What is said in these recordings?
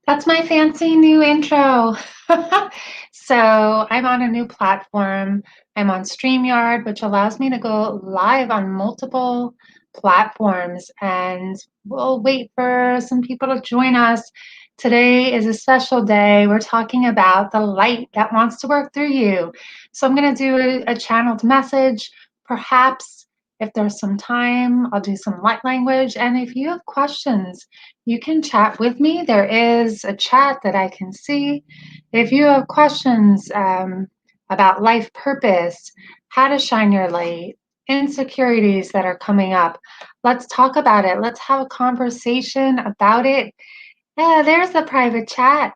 That's my fancy new intro. So I'm on a new platform. I'm on StreamYard, which allows me to go live on multiple platforms, and we'll wait for some people to join us. Today is a special day. We're talking about the light that wants to work through you. So I'm going to do a channeled message. Perhaps if there's some time, I'll do some light language. And if you have questions, you can chat with me. There is a chat that I can see. If you have questions about life purpose, how to shine your light, insecurities that are coming up, let's talk about it. Let's have a conversation about it. Yeah, there's the private chat.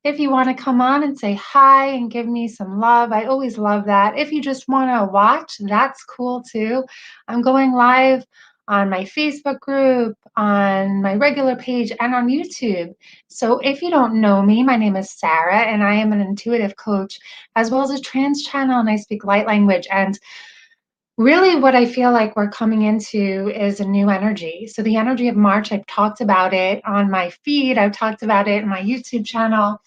If you want to come on and say hi and give me some love, I always love that. If you just want to watch, that's cool too. I'm going live on my Facebook group, on my regular page, and on YouTube. So if you don't know me, my name is Sarah, and I am an intuitive coach as well as a trans channel, and I speak light language. And really what I feel like we're coming into is a new energy. So the energy of March, I've talked about it on my feed, I've talked about it in my YouTube channel,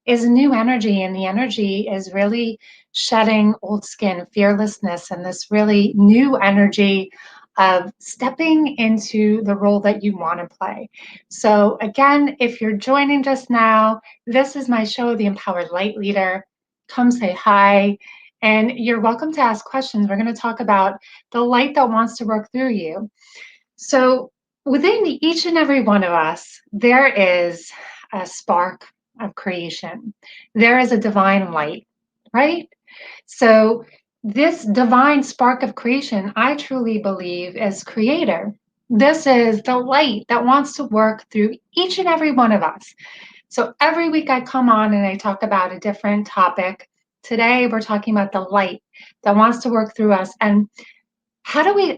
is a new energy, and the energy is really shedding old skin, fearlessness, and this really new energy of stepping into the role that you want to play. So again, if you're joining just now, this is my show, The Empowered Light Leader. Come say hi, and you're welcome to ask questions. We're going to talk about the light that wants to work through you. So within each and every one of us, there is a spark of creation. There is a divine light, right? So this divine spark of creation, I truly believe, is creator. This is the light that wants to work through each and every one of us. So every week I come on and I talk about a different topic. Today we're talking about the light that wants to work through us. And how do we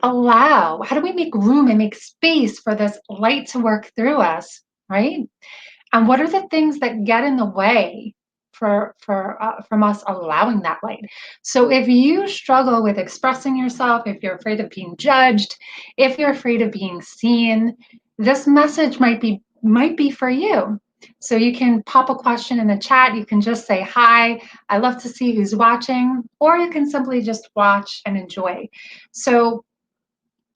make room and make space for this light to work through us, right? And what are the things that get in the way from us allowing that light? So if you struggle with expressing yourself, if you're afraid of being judged, if you're afraid of being seen, this message might be for you. So you can pop a question in the chat. You can just say hi. I love to see who's watching, or you can simply just watch and enjoy. So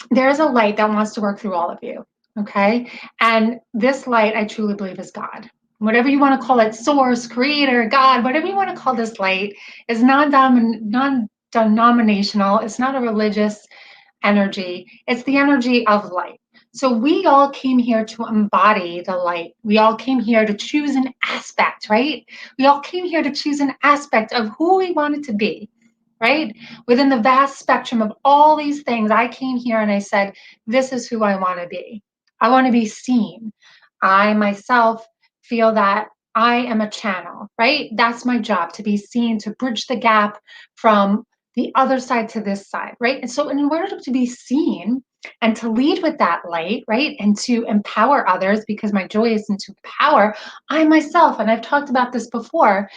there's a light that wants to work through all of you, okay? And this light, I truly believe, is God. Whatever you want to call it, source, creator, God, whatever you want to call this light, is non-denominational. It's not a religious energy. It's the energy of light. So we all came here to embody the light. We all came here to choose an aspect, right? We all came here to choose an aspect of who we wanted to be, right? Within the vast spectrum of all these things, I came here and I said, this is who I want to be. I want to be seen. I myself feel that I am a channel, right? That's my job, to be seen, to bridge the gap from the other side to this side, right? And so in order to be seen and to lead with that light, right? And to empower others, because my joy is to empower, I myself, and I've talked about this before,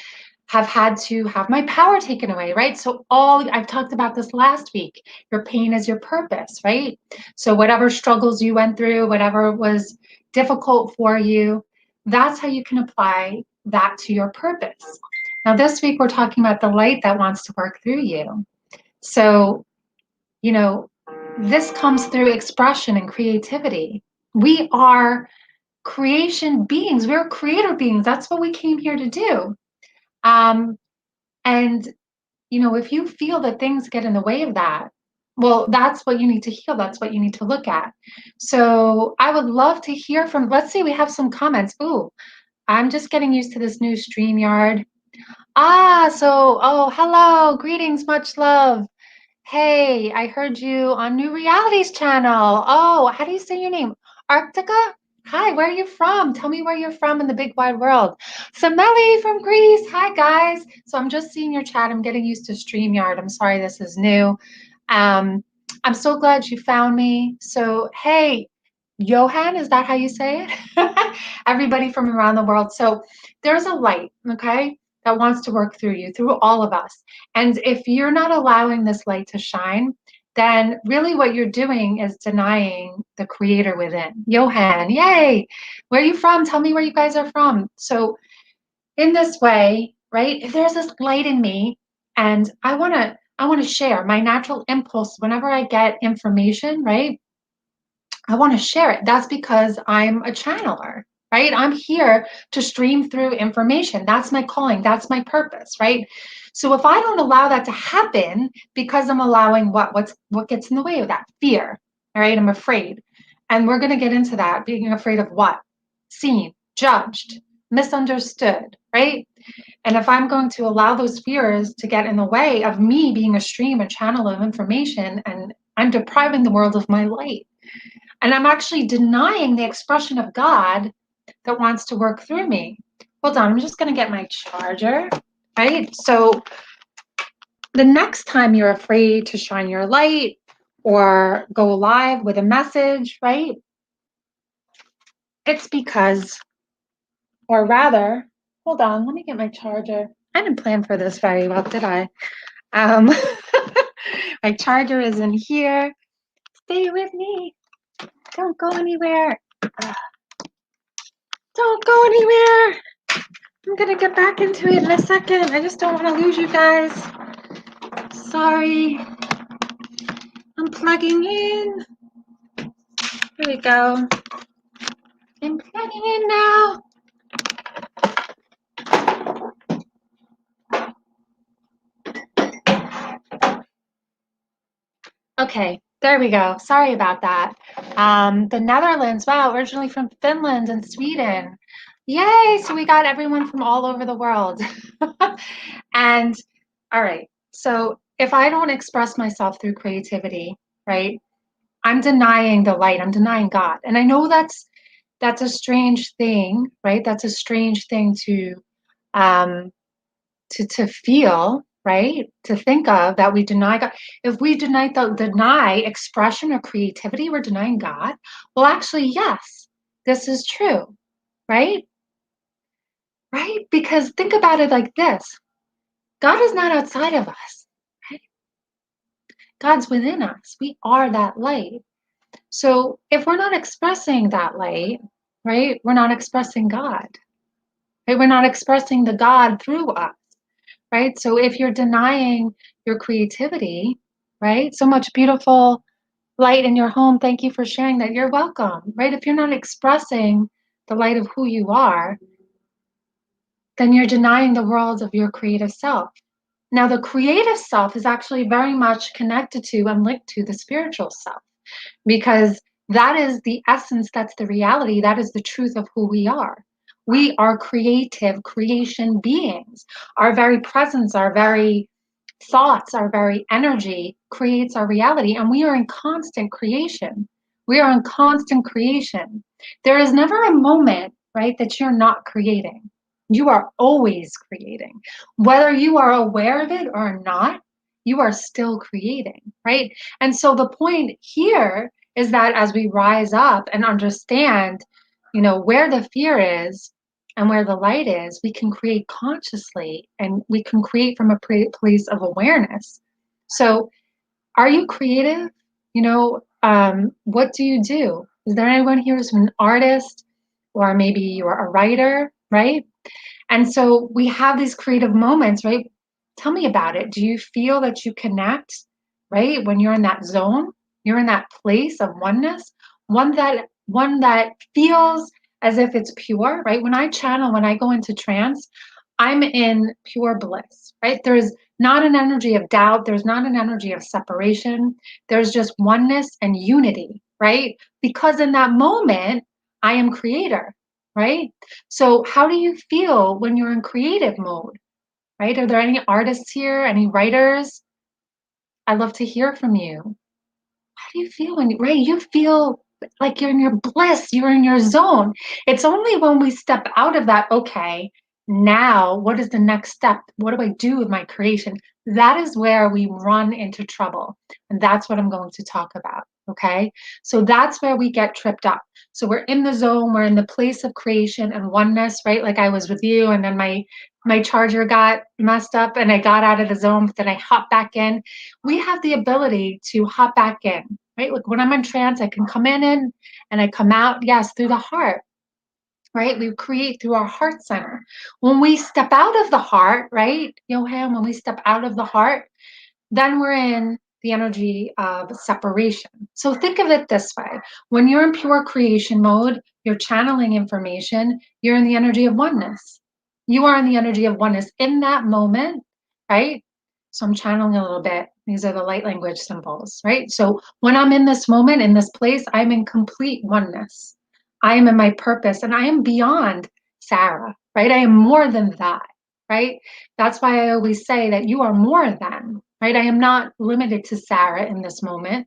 have had to have my power taken away, right? So I've talked about this last week. Your pain is your purpose, right? So whatever struggles you went through, whatever was difficult for you, that's how you can apply that to your purpose. Now this week we're talking about the light that wants to work through you. So, you know, this comes through expression and creativity. We are creation beings. We're creator beings. That's what we came here to do. Um, and, if you feel that things get in the way of that, well, that's what you need to heal. That's what you need to look at. So I would love to hear from, let's see, we have some comments. Ooh, I'm just getting used to this new StreamYard. Hello, greetings, much love. Hey, I heard you on New Realities channel. Oh, how do you say your name? Arctica? Hi, where are you from? Tell me where you're from in the big wide world. Sameli from Greece. Hi, guys. So I'm just seeing your chat. I'm getting used to StreamYard. I'm sorry this is new. Um, I'm so glad you found me. So, hey, Johan, is that how you say it? Everybody from around the world. So there's a light, okay, that wants to work through you, through all of us. And if you're not allowing this light to shine, then really what you're doing is denying the creator within. Johan, yay! Where are you from? Tell me where you guys are from. So in this way, right, if there's this light in me and I want to share my natural impulse whenever I get information, right? I want to share it. That's because I'm a channeler, right? I'm here to stream through information. That's my calling. That's my purpose, right? So if I don't allow that to happen because I'm allowing what gets in the way of that fear, all right? I'm afraid. And we're going to get into that, being afraid of what? Seen, judged, misunderstood, right? And if I'm going to allow those fears to get in the way of me being a stream, a channel of information, and I'm depriving the world of my light, and I'm actually denying the expression of God that wants to work through me. Hold on, I'm just going to get my charger, right? So the next time you're afraid to shine your light or go live with a message, right? It's because, or rather, hold on, let me get my charger. I didn't plan for this very well, did I? Um, my charger is in here. Stay with me. Don't go anywhere. Don't go anywhere. I'm gonna get back into it in a second. I just don't want to lose you guys. Sorry. I'm plugging in. Here we go. I'm plugging in now. Okay, there we go. Sorry about that. The Netherlands, wow, originally from Finland and Sweden. Yay, so we got everyone from all over the world. And all right, so if I don't express myself through creativity, right, I'm denying the light, I'm denying God. And I know that's a strange thing, right? That's a strange thing um to feel, right? To think of that we deny God. If we deny expression or creativity, we're denying God. Well, actually, yes, this is true, right? Right? Because think about it like this. God is not outside of us, right? God's within us. We are that light. So if we're not expressing that light, right, we're not expressing God, right? We're not expressing the God through us, right? So if you're denying your creativity, right, so much beautiful light in your home, thank you for sharing that. You're welcome, right? If you're not expressing the light of who you are, then you're denying the world of your creative self. Now, the creative self is actually very much connected to and linked to the spiritual self, because that is the essence, that's the reality, that is the truth of who we are. We are creative creation beings. Our very presence, our very thoughts, our very energy creates our reality, and we are in constant creation. We are in constant creation. There is never a moment, right, that you're not creating. You are always creating. Whether you are aware of it or not, you are still creating, right? And so the point here is that as we rise up and understand, where the fear is and where the light is, we can create consciously, and we can create from a place of awareness. So are you creative? What do you do? Is there anyone here who's an artist, or maybe you're a writer, right? And so we have these creative moments, right? Tell me about it. Do you feel that you connect, right? When you're in that zone, you're in that place of oneness, one that feels as if it's pure, right? When I channel, when I go into trance, I'm in pure bliss, right? There's not an energy of doubt, there's not an energy of separation. There's just oneness and unity, right? Because in that moment, I am creator, right? So how do you feel when you're in creative mode, right? Are there any artists here, any writers? I'd love to hear from you. How do you feel when, right? You feel like you're in your bliss, you're in your zone. It's only when we step out of that, okay, Now, what is the next step? What do I do with my creation? That is where we run into trouble. And that's what I'm going to talk about. Okay. So that's where we get tripped up. So we're in the zone, we're in the place of creation and oneness, right? Like I was with you, and then my charger got messed up and I got out of the zone, but then I hopped back in. We have the ability to hop back in, right? Like when I'm in trance, I can come in and I come out, yes, through the heart, right? We create through our heart center. When we step out of the heart, right, Johan, when we step out of the heart, then we're in the energy of separation. So think of it this way. When you're in pure creation mode, you're channeling information, you're in the energy of oneness. You are in the energy of oneness in that moment, right? So I'm channeling a little bit. These are the light language symbols, right? So when I'm in this moment, in this place, I'm in complete oneness. I am in my purpose and I am beyond Sarah, right? I am more than that, right? That's why I always say that you are more than, right? I am not limited to Sarah in this moment.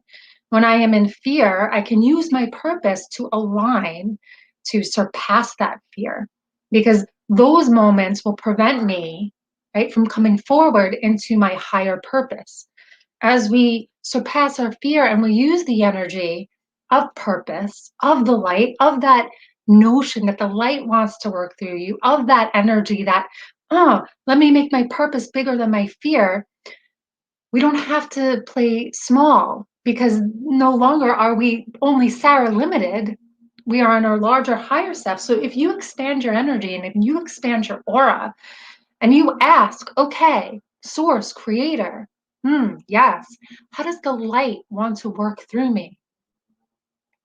When I am in fear, I can use my purpose to align to surpass that fear, because those moments will prevent me, right, from coming forward into my higher purpose. As we surpass our fear and we use the energy of purpose, of the light, of that notion that the light wants to work through you, of that energy that, oh, let me make my purpose bigger than my fear. We don't have to play small, because no longer are we only Sarah limited. We are in our larger, higher self. So if you expand your energy and if you expand your aura and you ask, okay, source, creator, yes, how does the light want to work through me?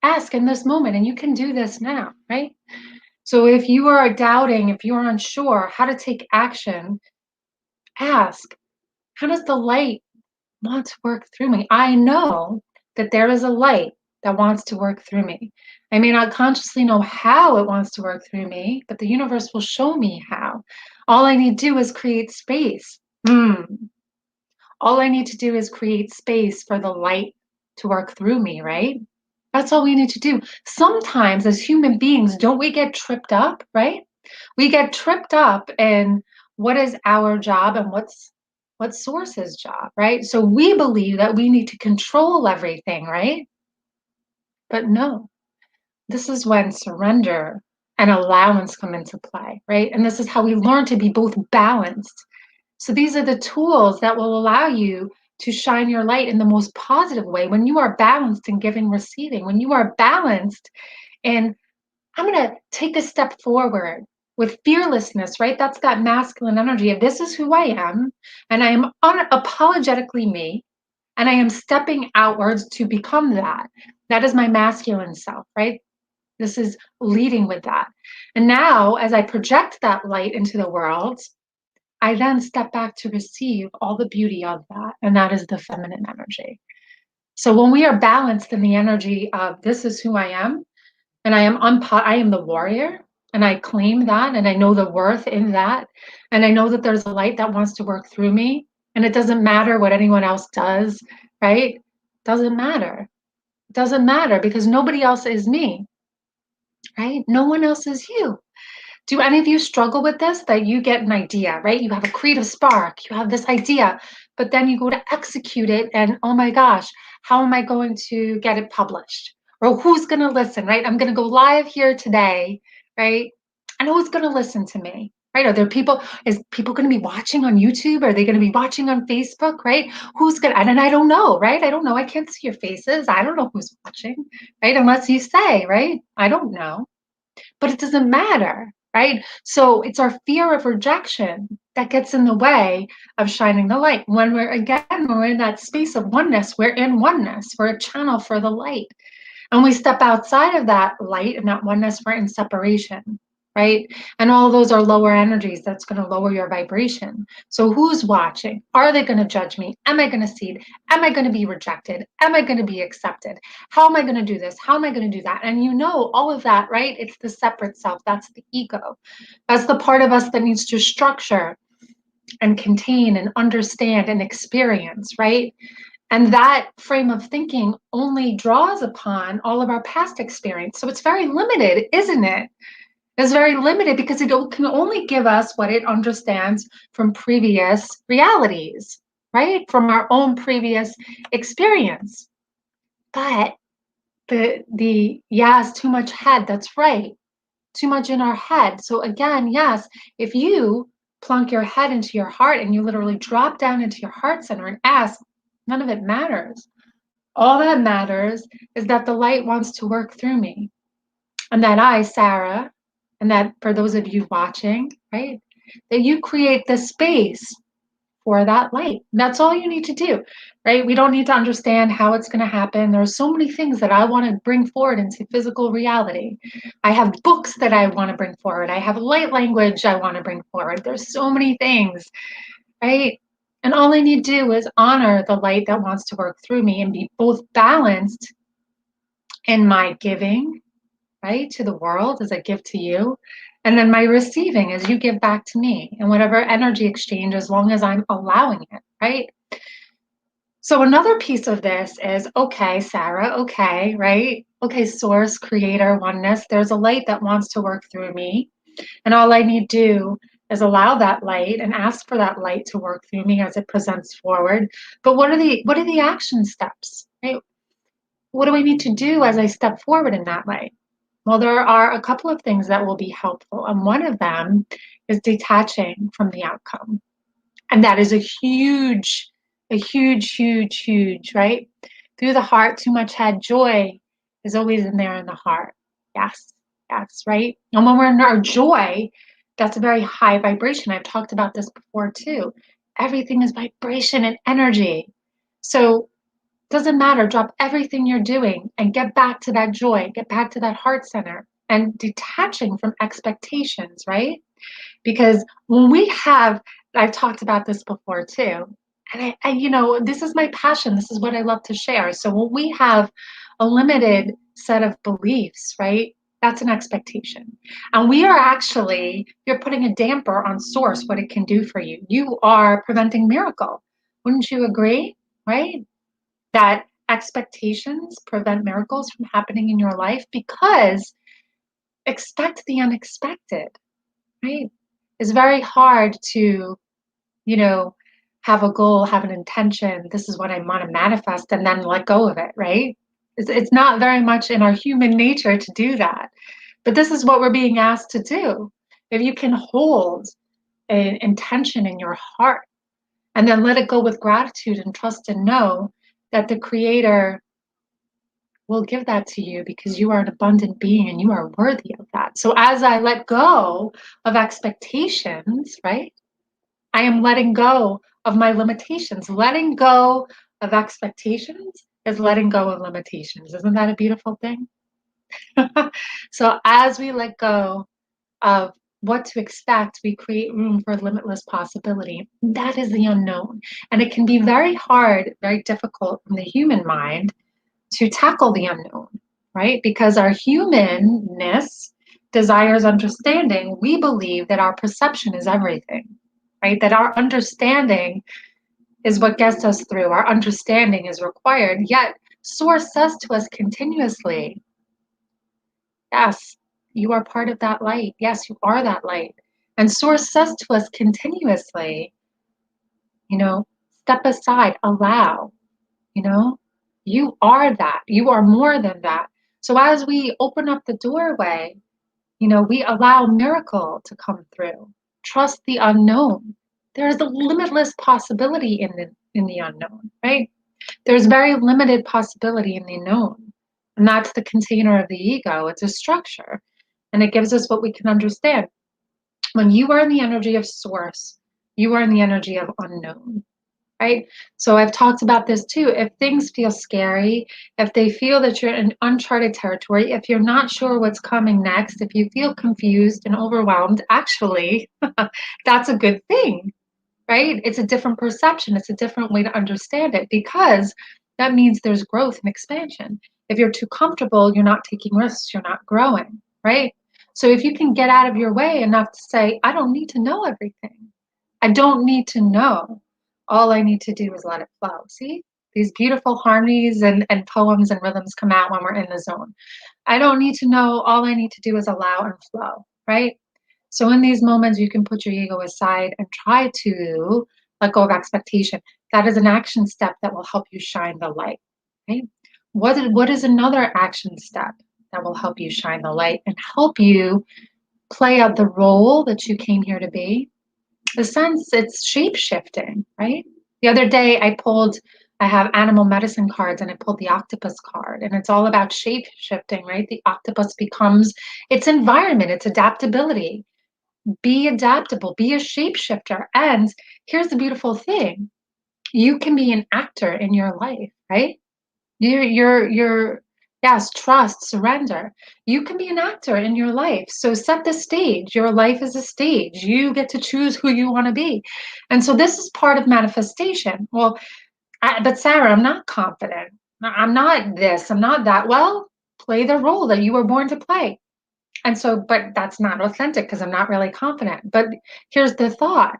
Ask in this moment, and you can do this now, right? So if you are doubting, if you're unsure how to take action, ask, how does the light want to work through me? I know that there is a light that wants to work through me. I may not consciously know how it wants to work through me, but the universe will show me how. All I need to do is create space. All I need to do is create space for the light to work through me, right? That's all we need to do. Sometimes, as human beings, don't we get tripped up, right? We get tripped up in what is our job and what source's job, right? So we believe that we need to control everything, right? But no, this is when surrender and allowance come into play, right? And this is how we learn to be both balanced. So these are the tools that will allow you to shine your light in the most positive way. When you are balanced in giving, receiving, when you are balanced in, I'm going to take a step forward with fearlessness, right? That's that masculine energy of this is who I am, and I am unapologetically me, and I am stepping outwards to become that. That is my masculine self, right? This is leading with that. And now, as I project that light into the world, I then step back to receive all the beauty of that, and that is the feminine energy. So when we are balanced in the energy of this is who I am, and I am the warrior, and I claim that, and I know the worth in that, and I know that there's a light that wants to work through me, and it doesn't matter what anyone else does, right? Doesn't matter. It doesn't matter, because nobody else is me, right? No one else is you. Do any of you struggle with this? That you get an idea, right? You have a creative spark, you have this idea, but then you go to execute it, and oh my gosh, how am I going to get it published? Or who's going to listen, right? I'm going to go live here today, right? And who's going to listen to me, right? Are there people, is people going to be watching on YouTube? Are they going to be watching on Facebook, right? Who's going to, and I don't know, right? I don't know. I can't see your faces. I don't know who's watching, right? Unless you say, right? I don't know, but it doesn't matter, right? So it's our fear of rejection that gets in the way of shining the light. When we're in that space of oneness, we're in oneness, we're a channel for the light. And we step outside of that light and that oneness, we're in separation, right? And all those are lower energies. That's going to lower your vibration. So who's watching? Are they going to judge me? Am I going to see it? Am I going to be rejected? Am I going to be accepted? How am I going to do this? How am I going to do that? And you know all of that, right? It's the separate self. That's the ego. That's the part of us that needs to structure and contain and understand and experience, right? And that frame of thinking only draws upon all of our past experience. So it's very limited, isn't it? is very limited because it can only give us what it understands from previous realities, right? From our own previous experience. But the yes, too much head, that's right. Too much in our head. So again, yes, if you plunk your head into your heart and you literally drop down into your heart center and ask, none of it matters. All that matters is that the light wants to work through me. And that I, Sarah, and that for those of you watching, right, that you create the space for that light. That's all you need to do, right? We don't need to understand how it's going to happen. There are so many things that I want to bring forward into physical reality. I have books that I want to bring forward. I have light language I want to bring forward. There's so many things, right? And all I need to do is honor the light that wants to work through me and be both balanced in my giving, right, to the world as I give to you, and then my receiving as you give back to me, and whatever energy exchange, as long as I'm allowing it, right? So another piece of this is, okay, Sarah, okay, right? Okay, source, creator, oneness, there's a light that wants to work through me, and all I need to do is allow that light and ask for that light to work through me as it presents forward. But what are the action steps, right? What do I need to do as I step forward in that light? Well, there are a couple of things that will be helpful, and one of them is detaching from the outcome. And that is a huge, huge, huge, right? Through the heart, too much head, joy is always in there in the heart. Yes, yes, right? And when we're in our joy, that's a very high vibration. I've talked about this before too. Everything is vibration and energy. So doesn't matter. Drop everything you're doing and get back to that joy, get back to that heart center and detaching from expectations, right? Because when we have, I've talked about this before too, and this is my passion. This is what I love to share. So when we have a limited set of beliefs, right? That's an expectation. And we are actually, you're putting a damper on source, what it can do for you. You are preventing miracle. Wouldn't you agree? Right? That expectations prevent miracles from happening in your life because expect the unexpected, right? It's very hard to, you know, have a goal, have an intention, this is what I want to manifest, and then let go of it, right? It's not very much in our human nature to do that. But this is what we're being asked to do. If you can hold an intention in your heart and then let it go with gratitude and trust and know that the Creator will give that to you because you are an abundant being and you are worthy of that. So as I let go of expectations, right? I am letting go of my limitations. Letting go of expectations is letting go of limitations. Isn't that a beautiful thing? So as we let go of what to expect, we create room for limitless possibility. That is the unknown. And it can be very hard, very difficult in the human mind to tackle the unknown, right? Because our humanness desires understanding. We believe that our perception is everything, right? That our understanding is what gets us through. Our understanding is required. Yet, Source says to us continuously, yes, you are part of that light. Yes, you are that light. And Source says to us continuously, you know, step aside, allow, you know, you are that. You are more than that. So as we open up the doorway, we allow miracle to come through. Trust the unknown. There is a limitless possibility in the unknown, right? There's very limited possibility in the known. And that's the container of the ego. It's a structure. And it gives us what we can understand. When you are in the energy of source, you are in the energy of unknown, right? So I've talked about this too. If things feel scary, if they feel that you're in uncharted territory, if you're not sure what's coming next, if you feel confused and overwhelmed, actually, that's a good thing, right? It's a different perception. It's a different way to understand it because that means there's growth and expansion. If you're too comfortable, you're not taking risks, you're not growing, right? So if you can get out of your way enough to say, I don't need to know everything. I don't need to know. All I need to do is let it flow. See? These beautiful harmonies and poems and rhythms come out when we're in the zone. I don't need to know. All I need to do is allow and flow, right? So in these moments, you can put your ego aside and try to let go of expectation. That is an action step that will help you shine the light, right? What is another action step that will help you shine the light and help you play out the role that you came here to be? The sense it's shape shifting, right? The other day I have animal medicine cards and I pulled the octopus card and it's all about shape shifting, right? The octopus becomes its environment, its adaptability. Be adaptable, be a shapeshifter. And here's the beautiful thing. You can be an actor in your life, right? You're yes, trust, surrender. You can be an actor in your life. So set the stage. Your life is a stage. You get to choose who you want to be. And so this is part of manifestation. Well, but Sarah, I'm not confident. I'm not this, I'm not that. Well, play the role that you were born to play. And so, but that's not authentic because I'm not really confident. But here's the thought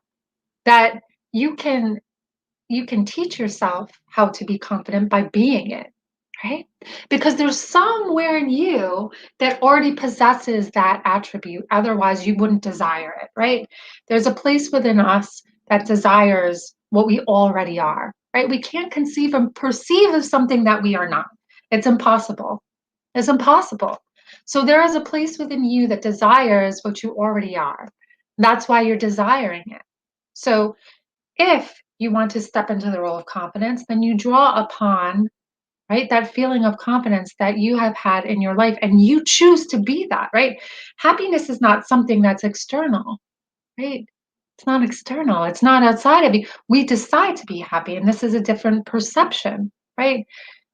that you can you can teach yourself how to be confident by being it, right? Because there's somewhere in you that already possesses that attribute. Otherwise, you wouldn't desire it, right? There's a place within us that desires what we already are, right? We can't conceive and perceive of something that we are not. It's impossible. It's impossible. So there is a place within you that desires what you already are. That's why you're desiring it. So if you want to step into the role of confidence, then you draw upon, right, that feeling of confidence that you have had in your life and you choose to be that, right? Happiness is not something that's external, right? It's not external. It's not outside of you. We decide to be happy, and this is a different perception, right?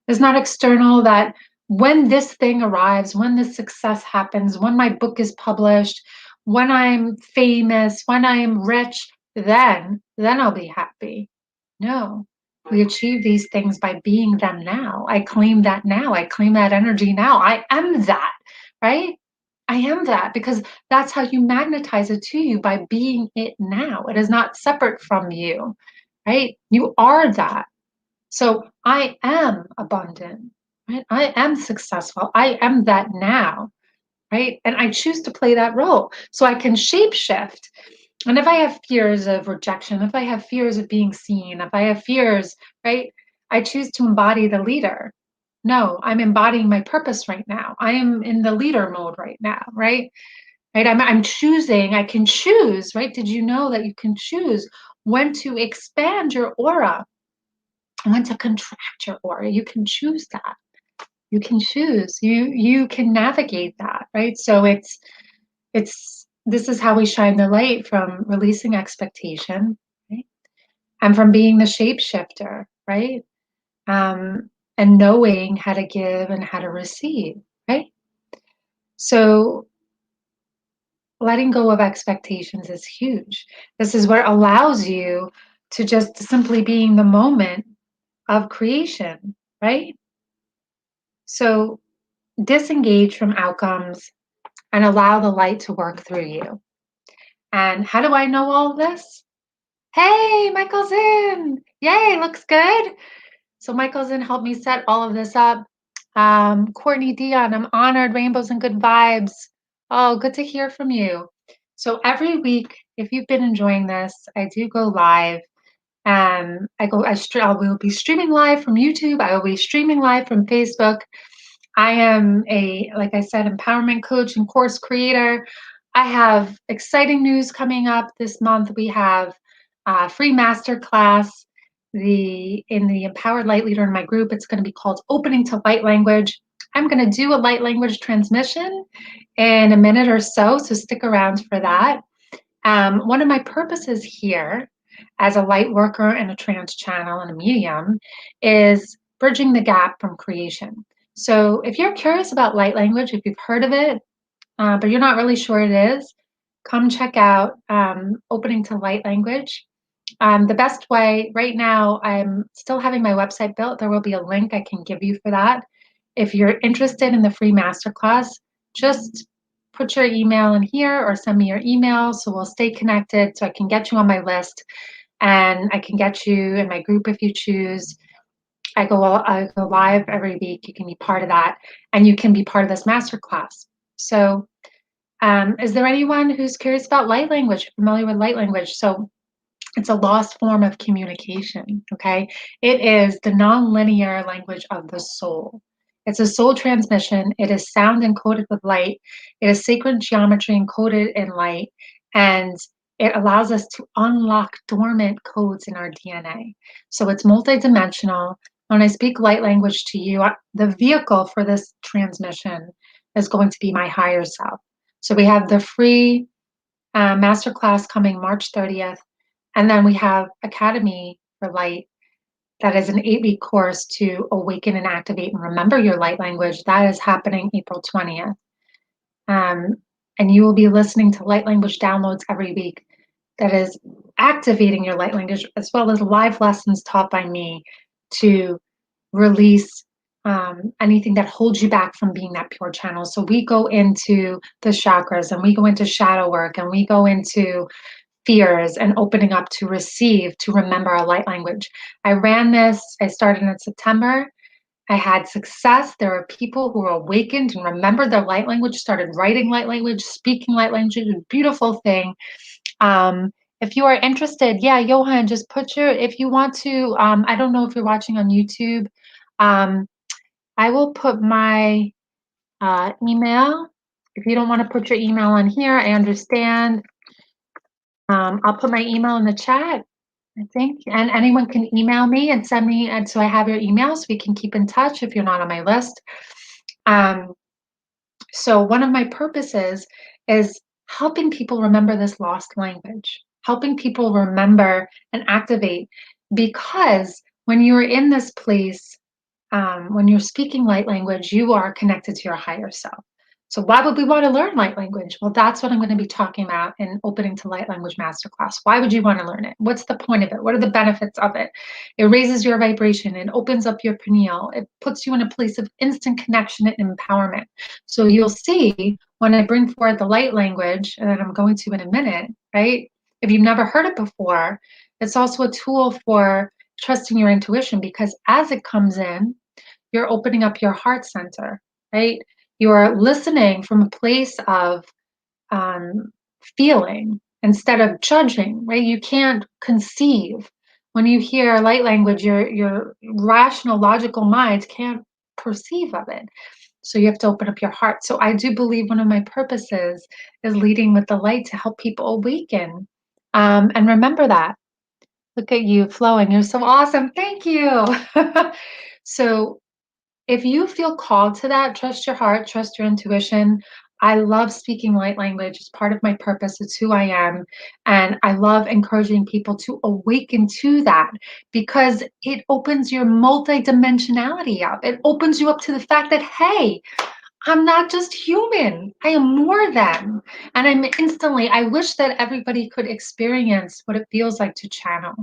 It's not external that when this thing arrives, when this success happens, when my book is published, when I'm famous, when I'm rich, then I'll be happy. No. We achieve these things by being them now. I claim that now. I claim that energy now. I am that, right? I am that because that's how you magnetize it to you by being it now. It is not separate from you, right? You are that. So I am abundant, right? I am successful. I am that now, right? And I choose to play that role so I can shape shift. And if I have fears of rejection, if I have fears of being seen, if I have fears, right, I choose to embody the leader. No, I'm embodying my purpose right now. I am in the leader mode right now, right? Right? I'm choosing, I can choose, right? Did you know that you can choose when to expand your aura and when to contract your aura? You can choose that. You can choose. You can navigate that, right? So it's this is how we shine the light from releasing expectation, right? And from being the shapeshifter, right? And knowing how to give and how to receive, right? So letting go of expectations is huge. This is what allows you to just simply be in the moment of creation, right? So disengage from outcomes and allow the light to work through you. And how do I know all this? Hey, Michael's in. Yay, looks good. So Michael's in helped me set all of this up. Courtney Dion, I'm honored. Rainbows and good vibes. Oh, good to hear from you. So every week, if you've been enjoying this, I do go live. I will be streaming live from YouTube. I will be streaming live from Facebook. I am like I said, empowerment coach and course creator. I have exciting news coming up this month. We have a free masterclass in the Empowered Light Leader in my group. It's going to be called Opening to Light Language. I'm going to do a light language transmission in a minute or so stick around for that. One of my purposes here as a light worker and a trance channel and a medium is bridging the gap from creation. So if you're curious about light language, if you've heard of it, but you're not really sure it is, come check out Opening to Light Language. The best way right now, I'm still having my website built. There will be a link I can give you for that. If you're interested in the free masterclass, just put your email in here or send me your email so we'll stay connected so I can get you on my list and I can get you in my group if you choose. I go live every week. You can be part of that and you can be part of this masterclass. So Is there anyone who's curious about light language, familiar with light language? So it's a lost form of communication, okay? It is the nonlinear language of the soul. It's a soul transmission. It is sound encoded with light. It is sacred geometry encoded in light. And it allows us to unlock dormant codes in our DNA. So it's multidimensional. When I speak light language to you, the vehicle for this transmission is going to be my higher self. So we have the free masterclass coming March 30th. And then we have Academy for Light. That is an 8-week course to awaken and activate and remember your light language. That is happening April 20th. Um, and you will be listening to light language downloads every week that is activating your light language, as well as live lessons taught by me to release anything that holds you back from being that pure channel. So we go into the chakras and we go into shadow work and we go into fears and opening up to receive, to remember our light language. I ran this, I started in September. I had success. There are people who were awakened and remembered their light language, started writing light language, speaking light language. It's a beautiful thing. If you are interested, yeah, Johan, just put your, if you want to, I don't know if you're watching on YouTube. Um, I will put my email. If you don't want to put your email on here, I understand. I'll put my email in the chat, I think, and anyone can email me and send me, and so I have your email so we can keep in touch if you're not on my list. Um, so one of my purposes is helping people remember this lost language, helping people remember and activate, because when you're in this place, when you're speaking light language, you are connected to your higher self. So why would we want to learn light language? Well, that's what I'm going to be talking about in Opening to Light Language Masterclass. Why would you want to learn it? What's the point of it? What are the benefits of it? It raises your vibration. It opens up your pineal. It puts you in a place of instant connection and empowerment. So you'll see when I bring forward the light language, and then I'm going to in a minute, right? If you've never heard it before, it's also a tool for trusting your intuition, because as it comes in, you're opening up your heart center, right? You're listening from a place of um, feeling instead of judging, right? You can't conceive. When you hear light language, your rational, logical mind can't perceive of it. So you have to open up your heart. So I do believe one of my purposes is leading with the light to help people awaken. And remember that. Look at you flowing. You're so awesome. Thank you. So if you feel called to that, trust your heart, trust your intuition. I love speaking light language. It's part of my purpose. It's who I am. And I love encouraging people to awaken to that, because it opens your multidimensionality up. It opens you up to the fact that, hey, I'm not just human. I am more than. And I'm instantly, I wish that everybody could experience what it feels like to channel.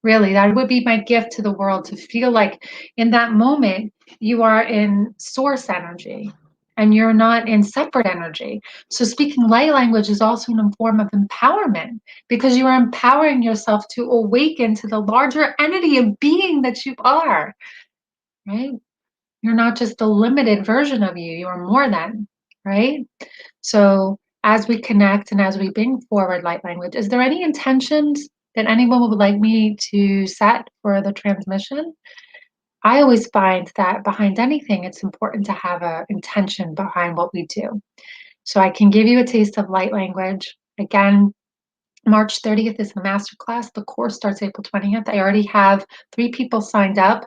Really, that would be my gift to the world, to feel like in that moment you are in source energy and you're not in separate energy. So speaking light language is also a form of empowerment, because you are empowering yourself to awaken to the larger entity of being that you are, right? You're not just a limited version of you, you are more than, right? So as we connect and as we bring forward light language, is there any intentions that anyone would like me to set for the transmission? I always find that behind anything, it's important to have an intention behind what we do. So I can give you a taste of light language. Again, March 30th is the masterclass. The course starts April 20th. I already have 3 people signed up.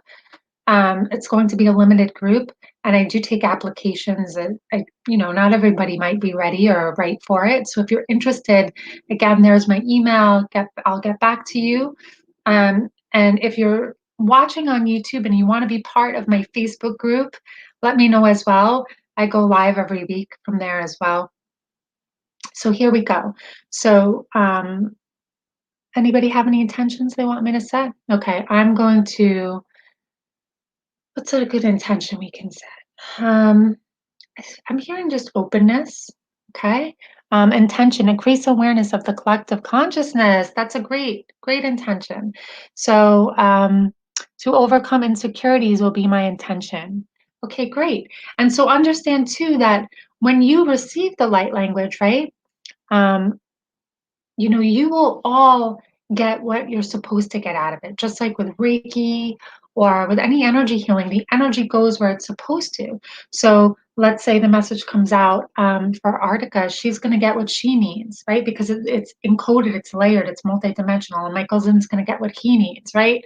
It's going to be a limited group, and I do take applications. And not everybody might be ready or right for it. So if you're interested, again, there's my email. I'll get back to you. And if you're watching on YouTube and you want to be part of my Facebook group, let me know as well. I go live every week from there as well. So here we go. So anybody have any intentions they want me to set? Okay, I'm going to. What's a good intention we can set? I'm hearing just openness, okay? Intention, increase awareness of the collective consciousness. That's a great, great intention. So to overcome insecurities will be my intention. Okay, great. And so understand too that when you receive the light language, right? You will all get what you're supposed to get out of it. Just like with Reiki or with any energy healing, the energy goes where it's supposed to. So let's say the message comes out for Artica, she's going to get what she needs, right? Because it's encoded, it's layered, it's multidimensional, and Michael's going to get what he needs, right?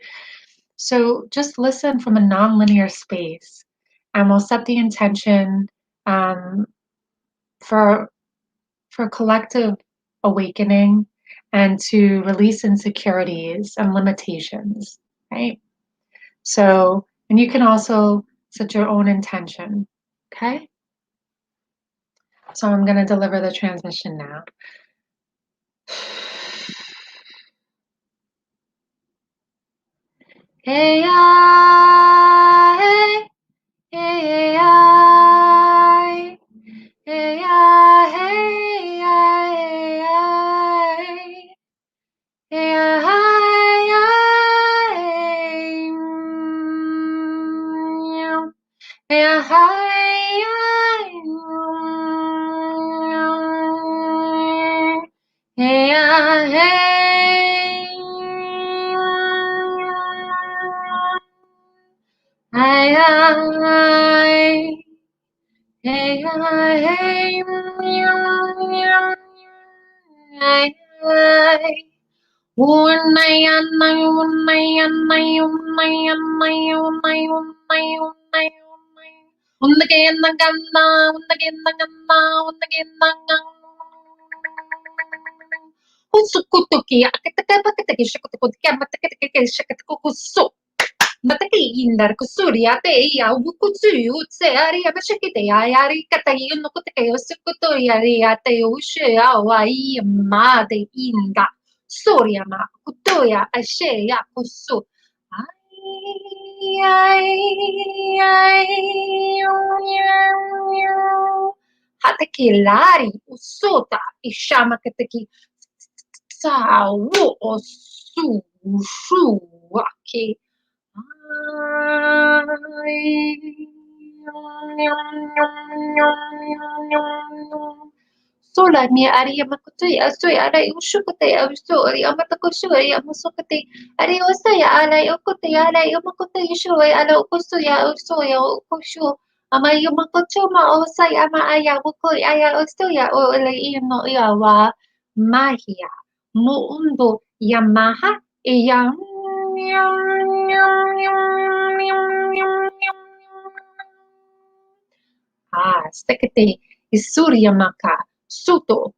So just listen from a non-linear space, and we'll set the intention um, for collective awakening and to release insecurities and limitations, right? So, and you can also set your own intention, okay? So I'm going to deliver the transmission now. Hey, I, hey, I, hey, I, hey, I, hey, Mataki indar kusuri ate ya wukutsuri utse ari abashikite ya yari kata yuno kutake yosukuto yari ate ushe ya wai ma de inda soria ma kutoya ashe ya kusu hataki lari usota ishama kataki sa wo osu shu waki Sola mi aria makutuya soya ara ushukute usori amatakoshuri amusukute ari osaya ala yokote ala yomakote yushui ala ukusuya usoya ukushu ama yomakochoma osaya ama aya wuko aya ostoya o ele ino yawa magia mundo yamaha iya stekete Surya maka suto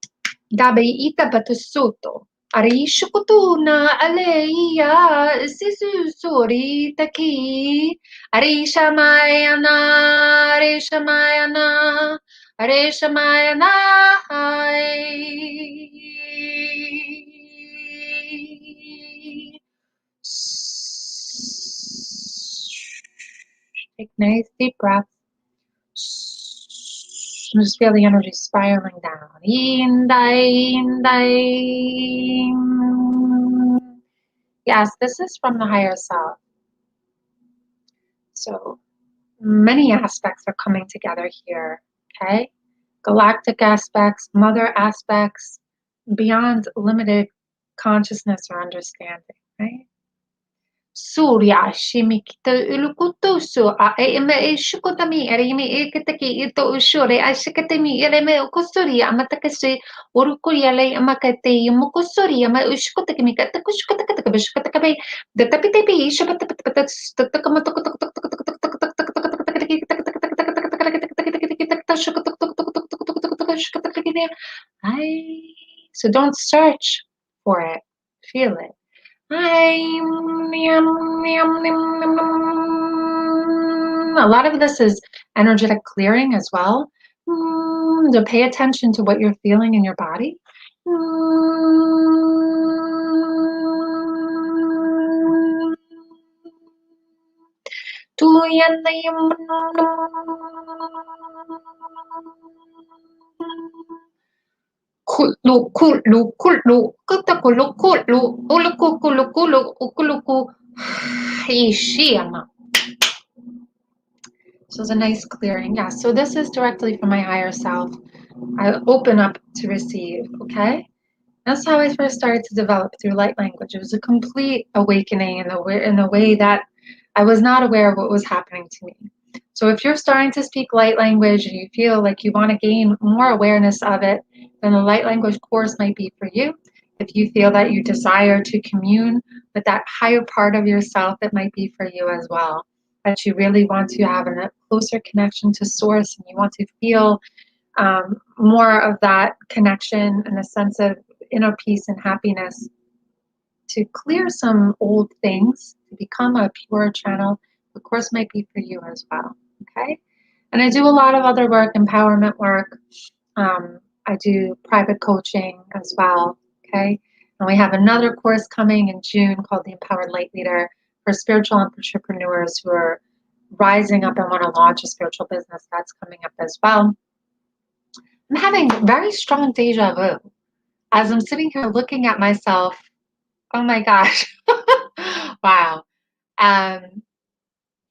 dabe ita batusuto ari shukutuna aleya sisu suri taki ari shamayana are shamayana Take nice deep breaths. Just feel the energy spiraling down. Yes, this is from the higher self. So many aspects are coming together here, okay? Galactic aspects, mother aspects, beyond limited consciousness or understanding, right? Surya shimikita ulukutusu a eme shukotami erimi ekataki ito ushure ashikatami ereme ukusuri amatakasi urukuyale amakate mukusuri ama ushkotaki katakushkataka bishkatakabe the tapitapi so don't search for it, feel it. A lot of this is energetic clearing as well. So pay attention to what you're feeling in your body. So it's a nice clearing. Yeah, so this is directly from my higher self. I open up to receive, okay? That's how I first started to develop through light language. It was a complete awakening in the way that I was not aware of what was happening to me. So if you're starting to speak light language and you feel like you want to gain more awareness of it, then the light language course might be for you. If you feel that you desire to commune with that higher part of yourself, it might be for you as well. That you really want to have a closer connection to source and you want to feel more of that connection and a sense of inner peace and happiness to clear some old things, to become a pure channel, the course might be for you as well. Okay. And I do a lot of other work, empowerment work. I do private coaching as well. Okay. And we have another course coming in June called the Empowered Light Leader for spiritual entrepreneurs who are rising up and want to launch a spiritual business. That's coming up as well. I'm having very strong deja vu as I'm sitting here looking at myself. Oh my gosh. Wow. Um,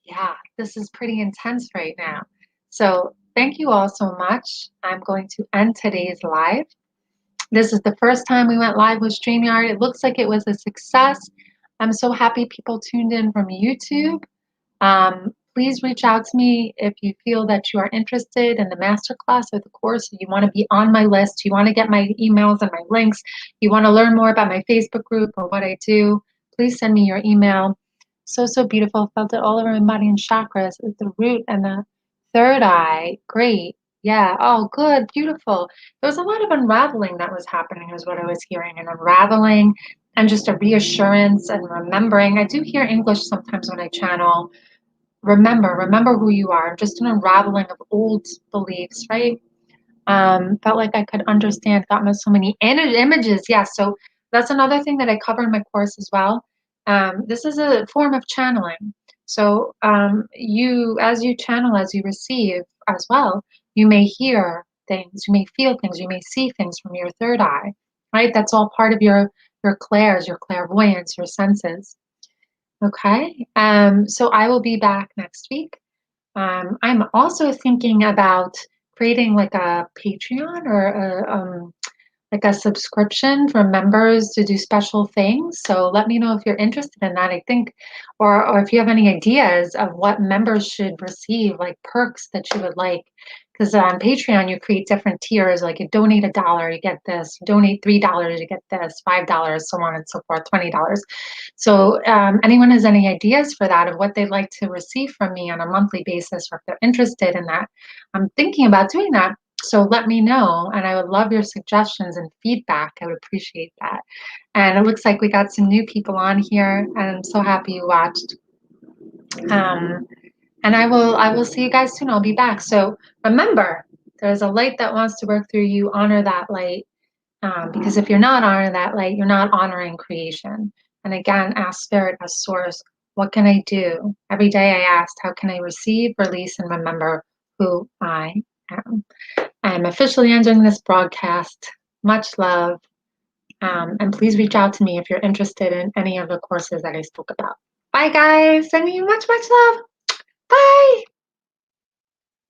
yeah, this is pretty intense right now. So thank you all so much. I'm going to end today's live. This is the first time we went live with StreamYard. It looks like it was a success. I'm so happy people tuned in from YouTube. Please reach out to me if you feel that you are interested in the masterclass or the course, you want to be on my list, you want to get my emails and my links, you want to learn more about my Facebook group or what I do, please send me your email. So, so beautiful. Felt it all over my body and chakras, the root and the third eye. Great. Yeah. Oh, good. Beautiful. There was a lot of unraveling that was happening, is what I was hearing, and unraveling and just a reassurance and remembering. I do hear English sometimes when I channel. Remember who you are. Just an unraveling of old beliefs, right? Felt like I could understand, got me so many images. Yeah, so that's another thing that I cover in my course as well. This is a form of channeling. So as you channel, as you receive as well, you may hear things, you may feel things, you may see things from your third eye, right? That's all part of your clairs, your clairvoyance, your senses. Okay. So I will be back next week. I'm also thinking about creating like a Patreon or like a subscription for members to do special things. So let me know if you're interested in that. I think, or if you have any ideas of what members should receive, like perks that you would like. Because on Patreon, you create different tiers. Like you donate $1, you get this. You donate $3, you get this. $5, so on and so forth. $20. So anyone has any ideas for that of what they'd like to receive from me on a monthly basis, or if they're interested in that, I'm thinking about doing that. So let me know, and I would love your suggestions and feedback. I would appreciate that. And it looks like we got some new people on here, and I'm so happy you watched. And I will see you guys soon. I'll be back. So remember, there's a light that wants to work through you. Honor that light, because if you're not honoring that light, you're not honoring creation. And again, ask Spirit as Source, what can I do? Every day I asked, how can I receive, release, and remember who I am? I am officially ending this broadcast. Much love. And please reach out to me if you're interested in any of the courses that I spoke about. Bye, guys. Sending you much, much love. Bye.